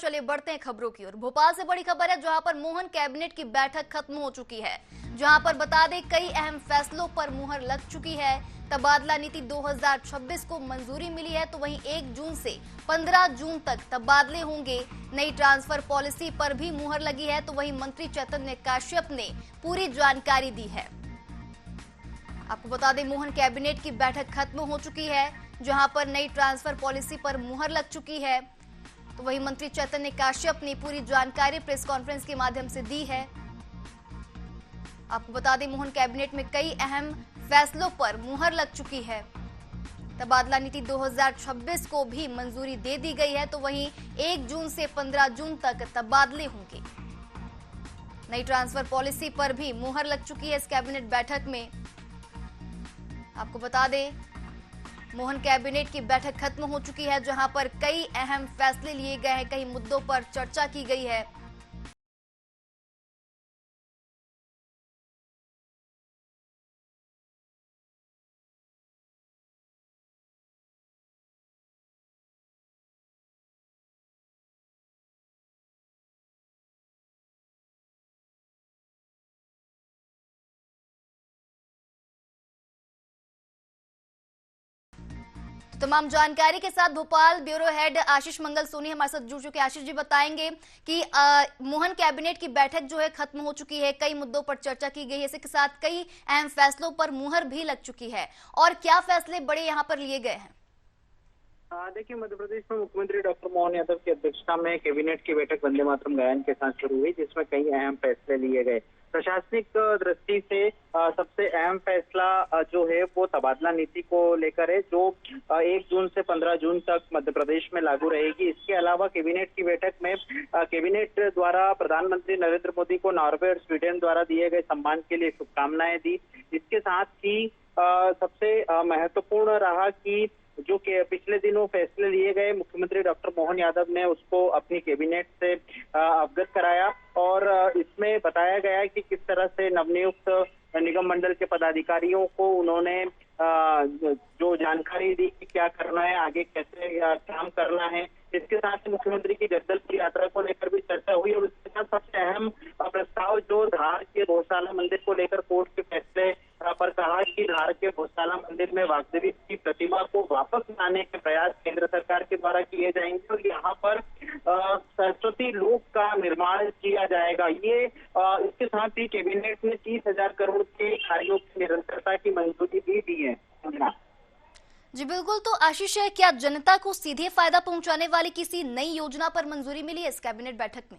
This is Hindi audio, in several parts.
चले बढ़ते हैं खबरों की ओर। भोपाल से बड़ी खबर है जहां पर मोहन कैबिनेट की बैठक खत्म हो चुकी है। जहां पर बता दें कई अहम फैसलों पर मुहर लग चुकी है। तबादला नीति 2026 को मंजूरी मिली है, तो वहीं 1 जून से 15 जून तक तबादले होंगे। नई ट्रांसफर पॉलिसी पर भी मुहर लगी है, तो वहीं मंत्री चैतन्य काश्यप ने पूरी जानकारी दी है। आपको बता दें मोहन कैबिनेट की बैठक खत्म हो चुकी है, जहां पर नई ट्रांसफर पॉलिसी पर मुहर लग चुकी है। तो वही मंत्री चैतन्य काश्यप ने पूरी जानकारी प्रेस कॉन्फ्रेंस के माध्यम से दी है। आपको बता दें मोहन कैबिनेट में कई अहम फैसलों पर मुहर लग चुकी है। तबादला नीति 2026 को भी मंजूरी दे दी गई है, तो वहीं 1 जून से 15 जून तक तबादले होंगे। नई ट्रांसफर पॉलिसी पर भी मुहर लग चुकी है इस कैबिनेट बैठक में। आपको बता दें मोहन कैबिनेट की बैठक खत्म हो चुकी है, जहां पर कई अहम फैसले लिए गए हैं, कई मुद्दों पर चर्चा की गई है। तमाम जानकारी के साथ भोपाल ब्यूरो हेड आशीष मंगल सोनी हमारे साथ जुड़ चुके हैं। आशीष जी बताएंगे कि मोहन कैबिनेट की बैठक जो है खत्म हो चुकी है, कई मुद्दों पर चर्चा की गई है, इसी के साथ कई अहम फैसलों पर मुहर भी लग चुकी है, और क्या फैसले बड़े यहाँ पर लिए गए हैं? देखिए, मध्य प्रदेश में मुख्यमंत्री डॉक्टर मोहन यादव की अध्यक्षता में कैबिनेट की बैठक वंदे मातरम गायन के साथ शुरू हुई, जिसमें कई अहम फैसले लिए गए। प्रशासनिक दृष्टि से सबसे अहम फैसला जो है वो तबादला नीति को लेकर है, जो 1 जून से 15 जून तक मध्य प्रदेश में लागू रहेगी। इसके अलावा कैबिनेट की बैठक में कैबिनेट द्वारा प्रधानमंत्री नरेंद्र मोदी को नॉर्वे और स्वीडन द्वारा दिए गए सम्मान के लिए शुभकामनाएं दी। इसके साथ ही सबसे महत्वपूर्ण रहा कि जो कि पिछले दिनों फैसले लिए गए, मुख्यमंत्री डॉक्टर मोहन यादव ने उसको अपनी कैबिनेट से अवगत कराया, और इसमें बताया गया कि किस तरह से नवनियुक्त निगम मंडल के पदाधिकारियों को उन्होंने जो जानकारी दी कि क्या करना है, आगे कैसे काम करना है। इसके साथ ही मुख्यमंत्री की जगदलपुर यात्रा को लेकर भी चर्चा हुई, और उसके साथ सबसे अहम प्रस्ताव जो धार के गौशाला मंदिर को लेकर कोर्ट के फैसले पर कहा कि धार के गौशाला मंदिर में वाग्देवी की प्रतिमा को वापस लाने के प्रयास केंद्र सरकार के द्वारा किए जाएंगे, और यहाँ पर सरस्वती लोक का निर्माण किया जाएगा। ये इसके साथ ही कैबिनेट ने 30,000 करोड़ के कार्यों की निरंतरता की मंजूरी भी दी है। जी बिल्कुल, तो आशीष है, क्या जनता को सीधे फायदा पहुंचाने वाली किसी नई योजना पर मंजूरी मिली है इस कैबिनेट बैठक में?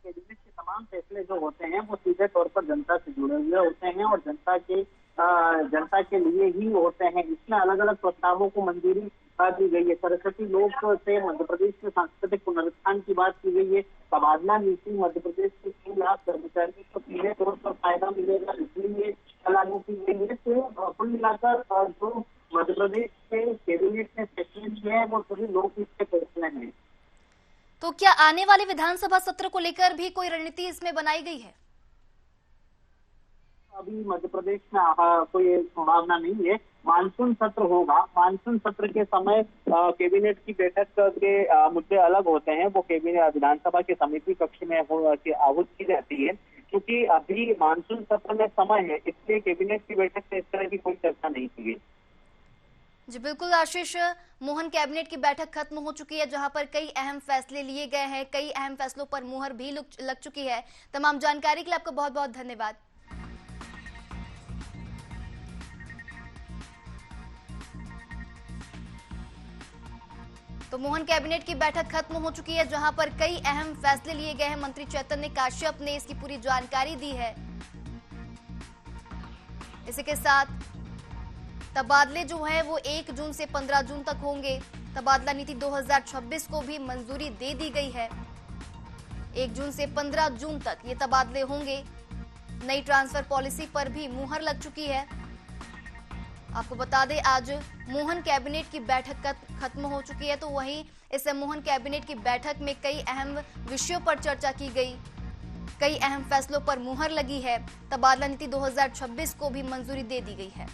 कैबिनेट के तमाम फैसले जो होते हैं वो सीधे तौर पर जनता से जुड़े हुए होते हैं, और जनता के लिए ही होते हैं। इसमें अलग अलग प्रस्तावों को मंजूरी दी गई है। सरस्वती लोक से मध्य प्रदेश में सांस्कृतिक पुनरुत्थान की बात की गई है। तबादला नीति मध्य प्रदेश के 3 लाख कर्मचारियों को सीधे तौर पर फायदा मिलेगा, इसलिए लागू की गई है। तो कुल मिलाकर जो मध्य प्रदेश के कैबिनेट ने फैसले किए हैं वो सभी लोकहित के फैसले हैं। तो क्या आने वाले विधानसभा सत्र को लेकर भी कोई रणनीति इसमें बनाई गई है? अभी मध्य प्रदेश में कोई संभावना नहीं है। मानसून सत्र होगा। मानसून सत्र के समय कैबिनेट की बैठक के मुद्दे अलग होते हैं, वो कैबिनेट विधानसभा के समिति कक्ष में आहूत की जाती है। क्योंकि अभी मानसून सत्र में समय है, इसलिए कैबिनेट की बैठक में इस तरह की कोई चर्चा नहीं की गई। जी बिल्कुल आशीष, मोहन कैबिनेट की बैठक खत्म हो चुकी है, जहां पर कई अहम फैसले लिए गए हैं, कई अहम फैसलों पर मुहर भी लग चुकी है। तमाम जानकारी के लिए आपका बहुत बहुत धन्यवाद। तो मोहन कैबिनेट की बैठक खत्म हो चुकी है, जहां पर कई अहम फैसले लिए गए हैं। मंत्री चैतन्य काश्यप ने इसकी पूरी जानकारी दी है। इसी के साथ तबादले जो है वो 1 जून से 15 जून तक होंगे। तबादला नीति 2026 को भी मंजूरी दे दी गई है। 1 जून से 15 जून तक ये तबादले होंगे। नई ट्रांसफर पॉलिसी पर भी मुहर लग चुकी है। आपको बता दें आज मोहन कैबिनेट की बैठक खत्म हो चुकी है, तो वहीं इस मोहन कैबिनेट की बैठक में कई अहम विषयों पर चर्चा की गई, कई अहम फैसलों पर मुहर लगी है। तबादला नीति 2026 को भी मंजूरी दे दी गई है।